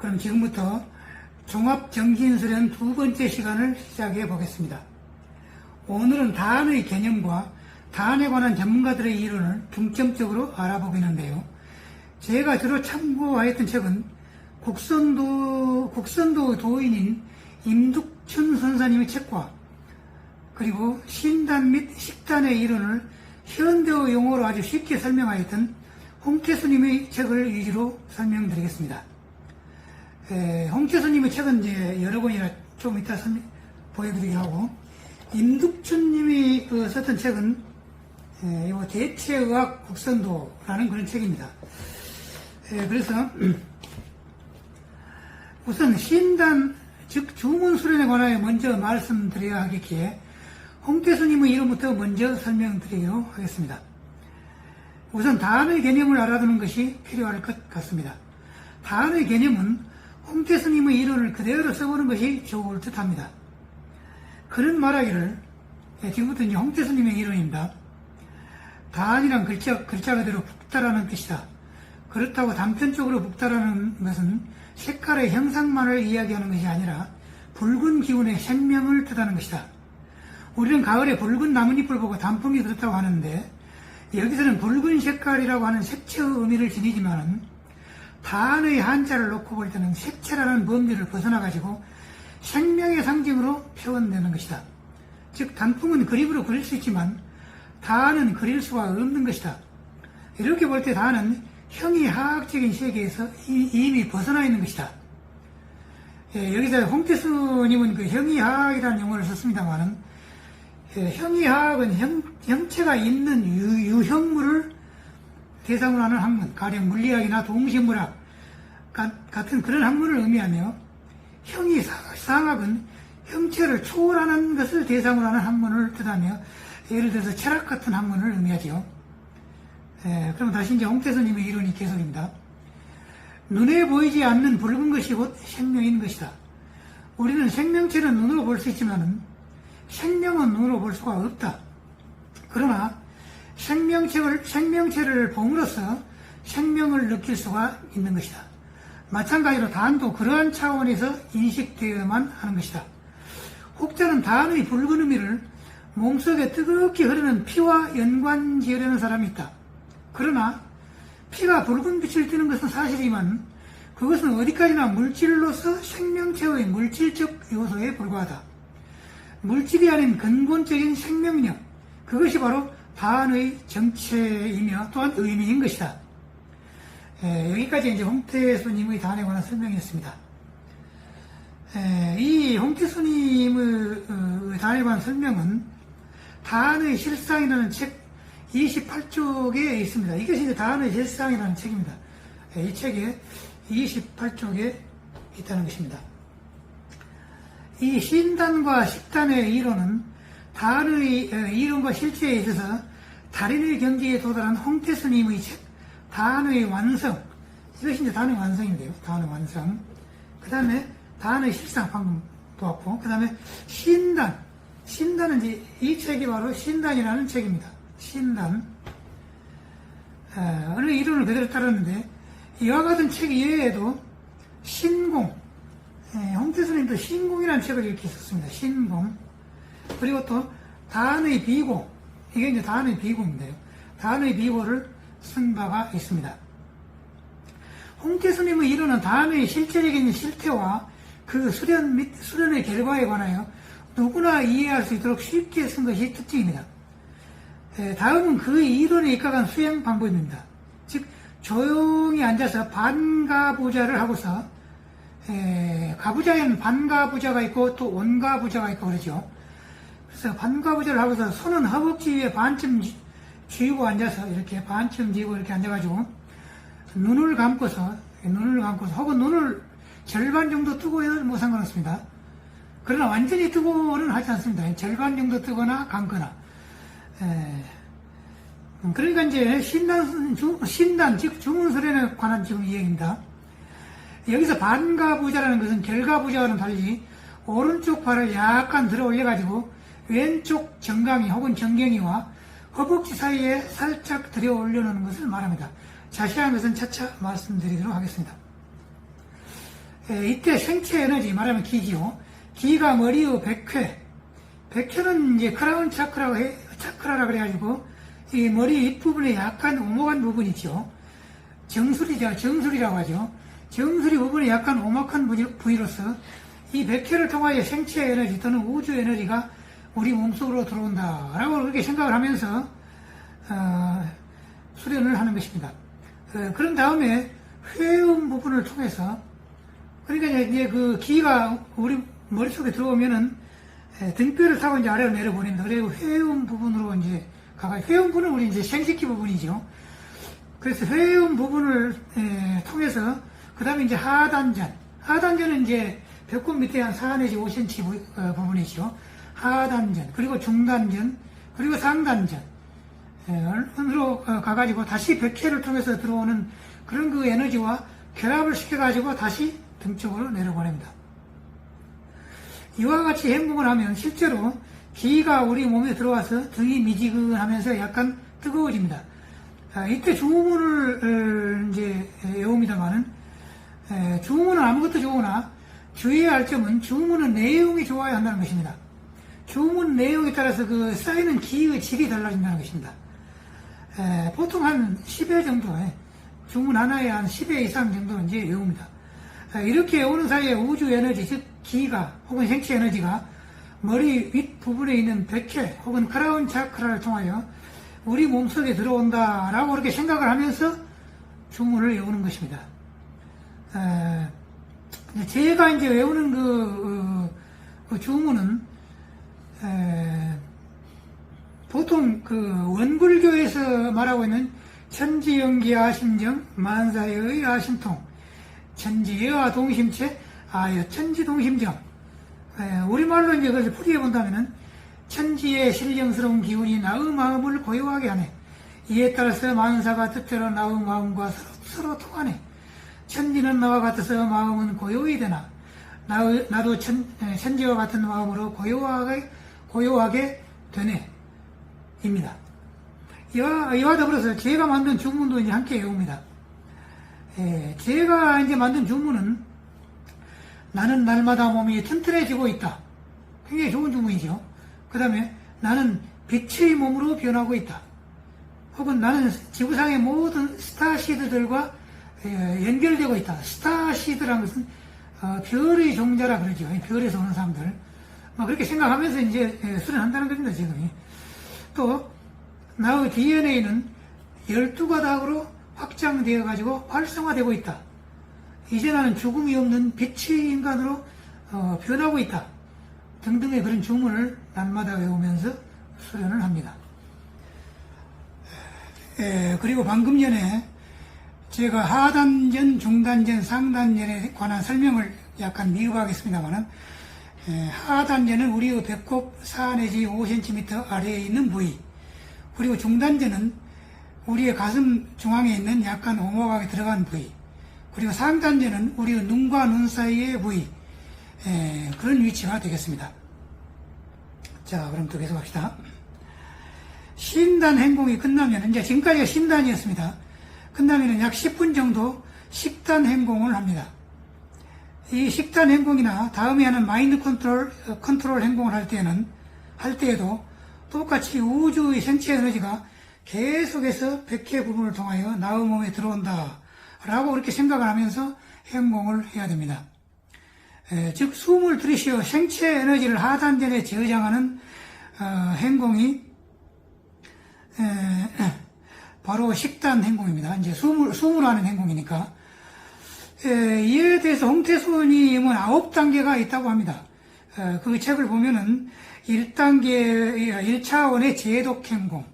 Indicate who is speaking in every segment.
Speaker 1: 그럼 지금부터 종합정신수련 두 번째 시간을 시작해 보겠습니다. 오늘은 다안의 개념과 다안에 관한 전문가들의 이론을 중점적으로 알아보겠는데요. 제가 주로 참고하였던 책은 국선도 도인인 임득춘 선사님의 책과 그리고 신단 및 식단의 이론을 현대어 용어로 아주 쉽게 설명하였던 홍태수님의 책을 위주로 설명드리겠습니다. 홍태수님의 책은 이제 여러 권이라 좀 이따 보여드리게 하고, 임득춘님이 썼던 책은 대체의학 국선도라는 그런 책입니다. 그래서 우선 신단 즉 주문수련에 관하여 먼저 말씀드려야 하겠기에 홍태수님의 이름부터 먼저 설명드리도록 하겠습니다. 우선 다안의 개념을 알아두는 것이 필요할 것 같습니다. 다안의 개념은 홍태수님의 이론을 그대로 써보는 것이 좋을 듯 합니다. 그런 말하기를, 지금부터 이제 홍태수님의 이론입니다. 다안이란 글자 그대로 붓다라는 뜻이다. 그렇다고 단편적으로 붓다라는 것은 색깔의 형상만을 이야기하는 것이 아니라 붉은 기운의 생명을 뜻하는 것이다. 우리는 가을에 붉은 나뭇잎을 보고 단풍이 들었다고 하는데, 여기서는 붉은 색깔이라고 하는 색채의 의미를 지니지만 다안의 한자를 놓고 볼 때는 색채라는 범위를 벗어나가지고 생명의 상징으로 표현되는 것이다. 즉 단풍은 그림으로 그릴 수 있지만 다안은 그릴 수가 없는 것이다. 이렇게 볼 때 다안은 형이하학적인 세계에서 이미 벗어나 있는 것이다. 여기서 홍태수님은 그 형이하학이라는 용어를 썼습니다만은, 형이하학은 형체가 있는 유형물을 대상으로 하는 학문, 가령 물리학이나 동식물학 같은 그런 학문을 의미하며, 형이상학은 형체를 초월하는 것을 대상으로 하는 학문을 뜻하며, 예를 들어서 철학 같은 학문을 의미하죠. 그럼 다시 이제 홍태수님의 이론이 계속입니다. 눈에 보이지 않는 붉은 것이 곧 생명인 것이다. 우리는 생명체는 눈으로 볼 수 있지만 생명은 눈으로 볼 수가 없다. 그러나 생명체를 봄으로써 생명을 느낄 수가 있는 것이다. 마찬가지로 다안도 그러한 차원에서 인식되어야만 하는 것이다. 혹자는 다안의 붉은 의미를 몸속에 뜨겁게 흐르는 피와 연관지으려는 사람이 있다. 그러나 피가 붉은 빛을 띠는 것은 사실이지만 그것은 어디까지나 물질로서 생명체의 물질적 요소에 불과하다. 물질이 아닌 근본적인 생명력, 그것이 바로 다안의 정체이며 또한 의미인 것이다. 여기까지 이제 홍태수님의 다안에 관한 설명이었습니다. 이 홍태수님의 다안에 관한 설명은 다안의 실상이라는 책 28쪽에 있습니다. 이것이 이제 다안의 실상이라는 책입니다. 이 책에 28쪽에 있다는 것입니다. 이 신단과 식단의 이론은 다안의 이론과 실체에 있어서 달인의 경지에 도달한 홍태수님의 책 다안의 완성, 이것이 이제 다안의 완성인데요. 다안의 완성. 그 다음에 다안의 실상, 방금 보았고, 그 다음에 신단은 이제 이 책이 바로 신단이라는 책입니다. 신단. 어느 이론을 그대로 따랐는데, 이와 같은 책 이외에도 신공, 홍태수님도 신공이라는 책을 이렇게 썼습니다. 신공. 그리고 또 다안의 비고, 이게 이제 다안의 비고인데요. 다안의 비고를 쓴 바가 있습니다. 홍태수님의 이론은 다안의 실제적인 실태와 그 수련 및 수련의 결과에 관하여 누구나 이해할 수 있도록 쉽게 쓴 것이 특징입니다. 다음은 그 이론에 입각한 수행 방법입니다. 즉 조용히 앉아서 반가부자를 하고서, 가부자에는 반가부자가 있고 또 온가부자가 있고 그러죠. 그래서 반가부자를 하고서 손은 허벅지 위에 반쯤 쥐고 앉아서 이렇게 반쯤 쥐고 이렇게 앉아가지고 눈을 감고서 혹은 눈을 절반 정도 뜨고는 뭐 상관없습니다. 그러나 완전히 뜨고는 하지 않습니다. 절반 정도 뜨거나 감거나. 그러니까 이제 신단 즉 주문수련에 관한 지금 이야기입니다. 여기서 반가부자라는 것은 결가부자와는 달리 오른쪽 발을 약간 들어 올려가지고 왼쪽 정강이 혹은 정경이와 허벅지 사이에 살짝 들여 올려놓는 것을 말합니다. 자세한 것은 차차 말씀드리도록 하겠습니다. 이때 생체 에너지, 말하면 기지요. 기가 머리의 백회는 이제 크라운 차크라라 그래가지고, 이 머리 윗부분에 약간 오목한 부분이죠. 정수리라고 하죠. 정수리 부분에 약간 오목한 부위로서 이 백회를 통하여 생체 에너지 또는 우주 에너지가 우리 몸속으로 들어온다라고 그렇게 생각을 하면서 수련을 하는 것입니다. 그런 다음에 회음 부분을 통해서, 그러니까 이제 그 기가 우리 머릿속에 들어오면은 등뼈를 타고 이제 아래로 내려보냅니다. 그리고 회음 부분으로 이제 회음 부분은 우리 이제 생식기 부분이죠. 그래서 회음 부분을 통해서 그 다음에 이제 하단전은 이제 배꼽 밑에 한 4 내지 5cm 부분이죠. 하단전, 그리고 중단전, 그리고 상단전 으로 가가지고 다시 백회를 통해서 들어오는 그런 그 에너지와 결합을 시켜가지고 다시 등 쪽으로 내려보냅니다. 이와 같이 행동을 하면 실제로 기가 우리 몸에 들어와서 등이 미지근하면서 약간 뜨거워집니다. 이때 주문을 이제 외웁니다만은, 주문은 아무것도 좋으나 주의해야 할 점은 주문은 내용이 좋아야 한다는 것입니다. 주문 내용에 따라서 그 쌓이는 기의 질이 달라진다는 것입니다. 보통 한 10회 정도, 주문 하나에 한 10회 이상 정도는 이제 외웁니다. 이렇게 외우는 사이에 우주 에너지, 즉 기가 혹은 생체 에너지가 머리 윗부분에 있는 백회 혹은 크라운 차크라를 통하여 우리 몸속에 들어온다라고 그렇게 생각을 하면서 주문을 외우는 것입니다. 제가 이제 외우는 그 주문은 보통 그 원불교에서 말하고 있는 천지연기 아심정 만사의 아심통, 천지와 동심체 아여 천지동심정, 우리말로 이제 그것을 풀이해 본다면은 천지의 신령스러운 기운이 나의 마음을 고요하게 하네. 이에 따라서 만사가 뜻대로 나의 마음과 서로 통하네. 천지는 나와 같아서 마음은 고요히 되나. 나도 천지와 같은 마음으로 고요하게 되네. 입니다. 이와 더불어서 제가 만든 주문도 이제 함께 외웁니다. 제가 이제 만든 주문은 나는 날마다 몸이 튼튼해지고 있다. 굉장히 좋은 주문이죠. 그 다음에 나는 빛의 몸으로 변하고 있다. 혹은 나는 지구상의 모든 스타시드들과 연결되고 있다. 스타시드라는 것은 별의 종자라 그러죠. 별에서 오는 사람들. 그렇게 생각하면서 이제 수련한다는 겁니다, 지금. 또 나의 DNA는 12가닥으로 확장되어 가지고 활성화되고 있다. 이제 나는 죽음이 없는 빛의 인간으로 변하고 있다. 등등의 그런 주문을 날마다 외우면서 수련을 합니다. 그리고 방금 전에 제가 하단전, 중단전, 상단전에 관한 설명을 약간 미흡하겠습니다만은, 하단전은 우리의 배꼽 4 내지 5cm 아래에 있는 부위, 그리고 중단전은 우리의 가슴 중앙에 있는 약간 오목하게 들어간 부위, 그리고 상단전은 우리의 눈과 눈 사이의 부위, 그런 위치가 되겠습니다. 자, 그럼 또 계속합시다. 신단 행공이 끝나면, 이제 지금까지가 신단이었습니다. 끝나면 약 10분 정도 식단 행공을 합니다. 이 식단 행공이나 다음에 하는 마인드 컨트롤 행공을 할 때에도 똑같이 우주의 생체 에너지가 계속해서 백회 부분을 통하여 나의 몸에 들어온다 라고 그렇게 생각을 하면서 행공을 해야 됩니다. 즉 숨을 들이쉬어 생체 에너지를 하단전에 저장하는 행공이 바로 식단 행공입니다. 이제 숨으로 하는 행공이니까. 이에 대해서 홍태수님은 9단계가 있다고 합니다. 그 책을 보면은 1차원의 제독 행공,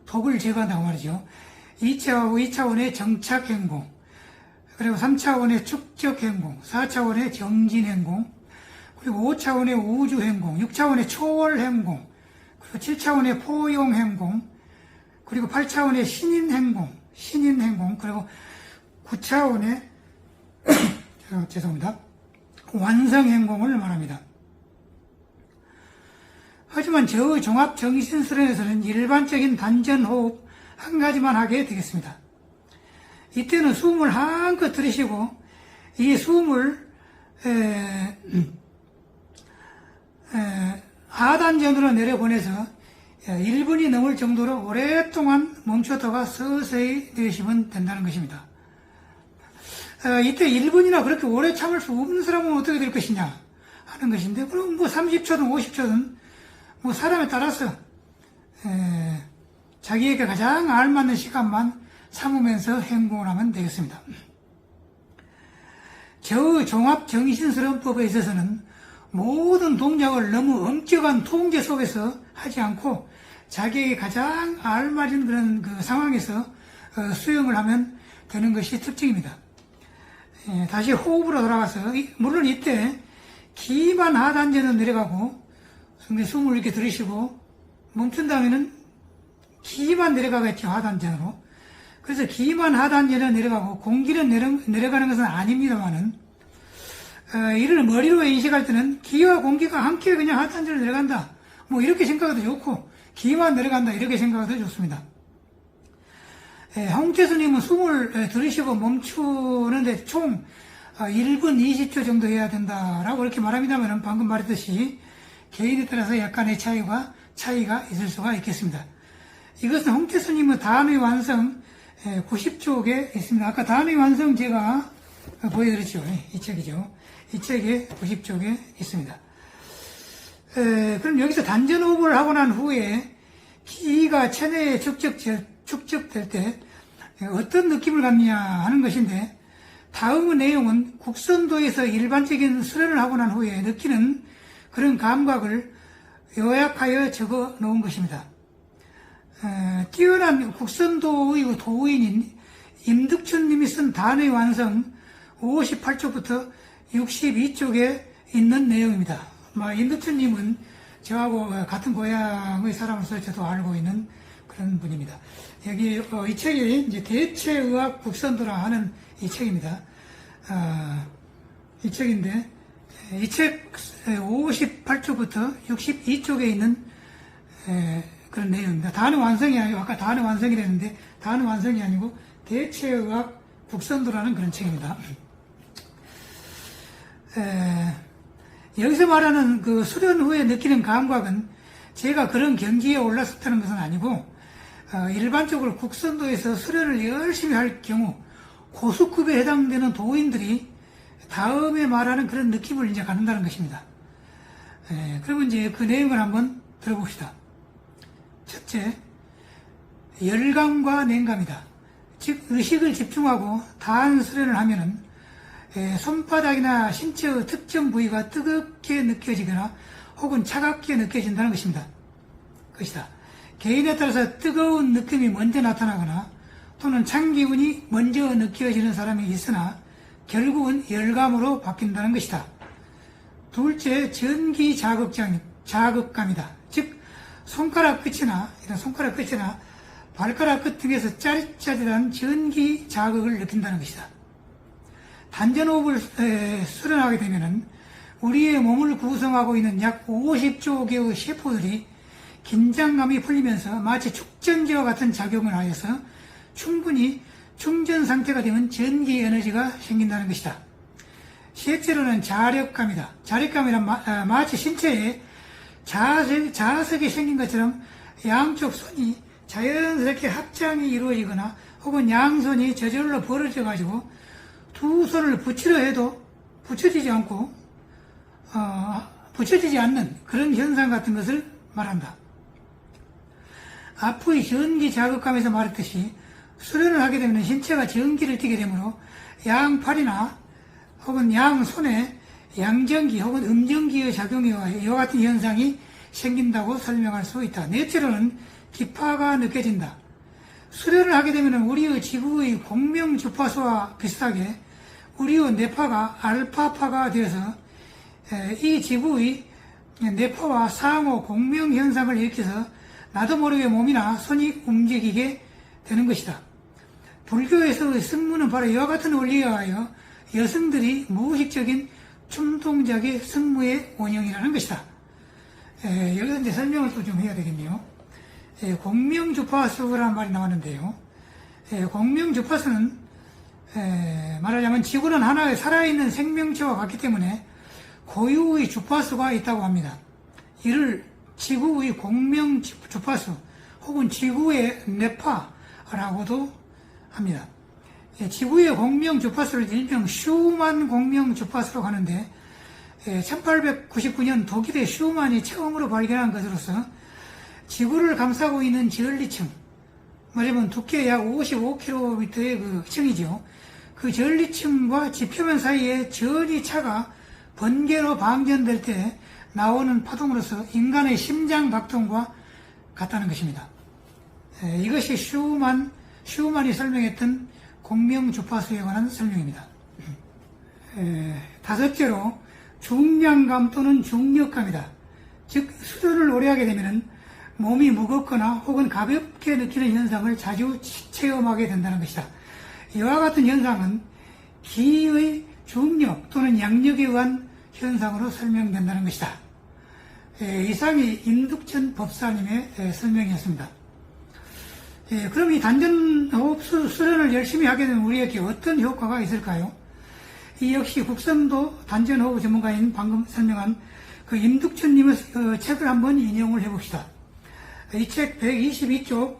Speaker 1: 독을 제거한다고 말이죠. 2차원의 정착 행공, 그리고 3차원의 축적 행공, 4차원의 정진 행공, 그리고 5차원의 우주 행공, 6차원의 초월 행공, 그리고 7차원의 포용 행공, 그리고 8차원의 신인 행공, 그리고 9차원의 죄송합니다. 완성 행공을 말합니다. 하지만 저 종합 정신수련에서는 일반적인 단전 호흡 한 가지만 하게 되겠습니다. 이때는 숨을 한껏 들이쉬고 이 숨을 하단전으로 내려보내서 1분이 넘을 정도로 오랫동안 멈췄다가 서서히 내쉬면 된다는 것입니다. 이때 1분이나 그렇게 오래 참을 수 없는 사람은 어떻게 될 것이냐 하는 것인데, 그럼 뭐 30초든 50초든 뭐 사람에 따라서 자기에게 가장 알맞는 시간만 참으면서 행동을 하면 되겠습니다. 종합정신수련법에 있어서는 모든 동작을 너무 엄격한 통제 속에서 하지 않고 자기에게 가장 알맞은 그런 그 상황에서 수행을 하면 되는 것이 특징입니다. 다시 호흡으로 돌아가서, 물론 이때 기만 하단전으로 내려가고 숨을 이렇게 들이쉬고 멈춘 다음에는 기만 내려가겠죠, 하단전으로. 그래서 기만 하단전으로 내려가고 공기는 내려가는 것은 아닙니다만은, 이를 머리로 인식할 때는 기와 공기가 함께 그냥 하단전으로 내려간다, 뭐 이렇게 생각해도 좋고, 기만 내려간다 이렇게 생각해도 좋습니다. 홍태수님은 숨을 들이쉬고 멈추는데 총 1분 20초 정도 해야 된다라고 이렇게 말합니다만, 방금 말했듯이 개인에 따라서 약간의 차이가 있을 수가 있겠습니다. 이것은 홍태수님의 단의 완성 90쪽에 있습니다. 아까 단의 완성 제가 보여드렸죠. 이 책이죠. 이 책에 90쪽에 있습니다. 그럼 여기서 단전호흡을 하고 난 후에 기가 체내에 축적될 때 어떤 느낌을 갖느냐 하는 것인데, 다음의 내용은 국선도에서 일반적인 수련을 하고 난 후에 느끼는 그런 감각을 요약하여 적어 놓은 것입니다. 뛰어난 국선도의 도인인 임득춘 님이 쓴 단의 완성 58쪽부터 62쪽에 있는 내용입니다. 임득춘 님은 저하고 같은 고향의 사람으로서 저도 알고 있는 그런 분입니다. 여기 이 책이 이제 대체의학 국선도라 하는 이 책입니다. 이 책인데, 이 책 58쪽부터 62쪽에 있는 그런 내용입니다. 단어 완성이 아니고, 아까 단어 완성이랬는데 단어 완성이 아니고 대체의학 국선도라는 그런 책입니다. 여기서 말하는 그 수련 후에 느끼는 감각은 제가 그런 경지에 올랐었다는 것은 아니고, 일반적으로 국선도에서 수련을 열심히 할 경우 고수급에 해당되는 도인들이 다음에 말하는 그런 느낌을 이제 갖는다는 것입니다. 그러면 이제 그 내용을 한번 들어봅시다. 첫째, 열감과 냉감이다. 즉, 의식을 집중하고 다한 수련을 하면은 손바닥이나 신체의 특정 부위가 뜨겁게 느껴지거나 혹은 차갑게 느껴진다는 것입니다. 개인에 따라서 뜨거운 느낌이 먼저 나타나거나 또는 찬 기운이 먼저 느껴지는 사람이 있으나 결국은 열감으로 바뀐다는 것이다. 둘째, 전기 자극감이다. 즉, 손가락 끝이나 발가락 끝 등에서 짜릿짜릿한 전기 자극을 느낀다는 것이다. 단전호흡을 수련하게 되면은 우리의 몸을 구성하고 있는 약 50조 개의 세포들이 긴장감이 풀리면서 마치 축전기와 같은 작용을 하여서 충분히 충전 상태가 되면 전기 에너지가 생긴다는 것이다. 셋째로는 자력감이다. 자력감이란 마치 신체에 자석이 생긴 것처럼 양쪽 손이 자연스럽게 합장이 이루어지거나 혹은 양손이 저절로 벌어져 가지고 두 손을 붙이려 해도 붙여지지 않는 그런 현상 같은 것을 말한다. 앞의 전기 자극감에서 말했듯이 수련을 하게 되면 신체가 전기를 띠게 되므로 양팔이나 혹은 양손에 양전기 혹은 음전기의 작용이와 이와 같은 현상이 생긴다고 설명할 수 있다. 넷째로는 기파가 느껴진다. 수련을 하게 되면 우리의 지구의 공명주파수와 비슷하게 우리의 뇌파가 알파파가 되어서 이 지구의 뇌파와 상호 공명현상을 일으켜서 나도 모르게 몸이나 손이 움직이게 되는 것이다. 불교에서의 승무는 바로 이와 같은 원리에 의하여 여성들이 무의식적인 춤동작의 승무의 원형이라는 것이다. 여기서 이제 설명을 또 좀 해야 되겠네요. 공명주파수라는 말이 나왔는데요. 공명주파수는 말하자면 지구는 하나의 살아있는 생명체와 같기 때문에 고유의 주파수가 있다고 합니다. 이를 지구의 공명 주파수 혹은 지구의 뇌파라고도 합니다. 지구의 공명 주파수를 일명 슈만 공명 주파수로 하는데 1899년 독일의 슈만이 처음으로 발견한 것으로서 지구를 감싸고 있는 전리층, 말하자면 두께 약 55km의 그 층이죠. 그 전리층과 지표면 사이에 전이차가 번개로 방전될 때 나오는 파동으로서 인간의 심장 박동과 같다는 것입니다. 이것이 슈만이 설명했던 공명 주파수에 관한 설명입니다. 다섯째로 중량감 또는 중력감이다. 즉 수련을 오래 하게 되면 몸이 무겁거나 혹은 가볍게 느끼는 현상을 자주 체험하게 된다는 것이다. 이와 같은 현상은 기의 중력 또는 양력에 의한 현상으로 설명된다는 것이다. 이상이 임득천 법사님의 설명이었습니다. 그럼 이 단전호흡 수련을 열심히 하게 되면 우리에게 어떤 효과가 있을까요? 이 역시 국선도 단전호흡 전문가인 방금 설명한 그 임득천님의 책을 한번 인용을 해봅시다. 이 책 122쪽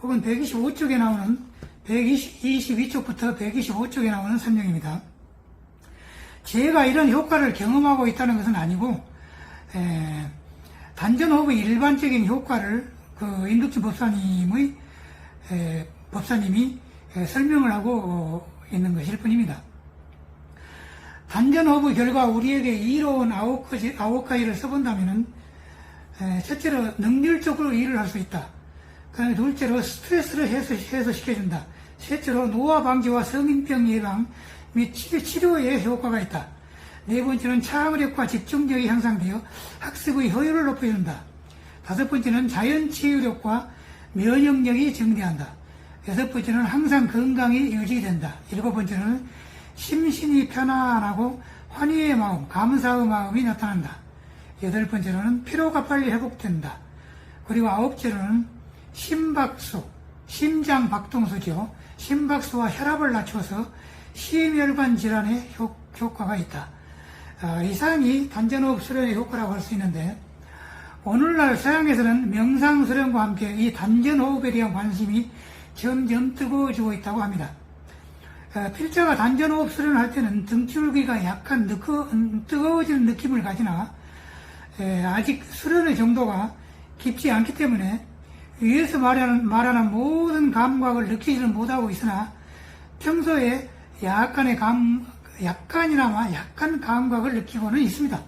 Speaker 1: 혹은 125쪽에 나오는 122쪽부터 125쪽에 나오는 설명입니다. 제가 이런 효과를 경험하고 있다는 것은 아니고 단전호흡의 일반적인 효과를 그 임득천 법사님이 설명을 하고 있는 것일 뿐입니다. 단전호흡의 결과 우리에게 이로운 9가지를 써본다면 첫째로 능률적으로 일을 할 수 있다. 그 다음에 둘째로 스트레스를 해소시켜준다. 셋째로 노화 방지와 성인병 예방 및 치료에 효과가 있다. 네 번째는 창의력과 집중력이 향상되어 학습의 효율을 높여준다. 다섯 번째는 자연치유력과 면역력이 증대한다. 여섯 번째는 항상 건강이 유지된다. 일곱 번째는 심신이 편안하고 환희의 마음, 감사의 마음이 나타난다. 여덟 번째로는 피로가 빨리 회복된다. 그리고 아홉째로는 심박수, 심장 박동수죠. 심박수와 혈압을 낮춰서 심혈관 질환에 효과가 있다. 이상이 단전호흡 수련의 효과라고 할 수 있는데 오늘날 서양에서는 명상 수련과 함께 이 단전호흡에 대한 관심이 점점 뜨거워지고 있다고 합니다. 필자가 단전호흡 수련을 할 때는 등줄기가 약간 뜨거워지는 느낌을 가지나 아직 수련의 정도가 깊지 않기 때문에 위에서 말하는 모든 감각을 느끼지는 못하고 있으나 평소에 약간 감각을 느끼고는 있습니다.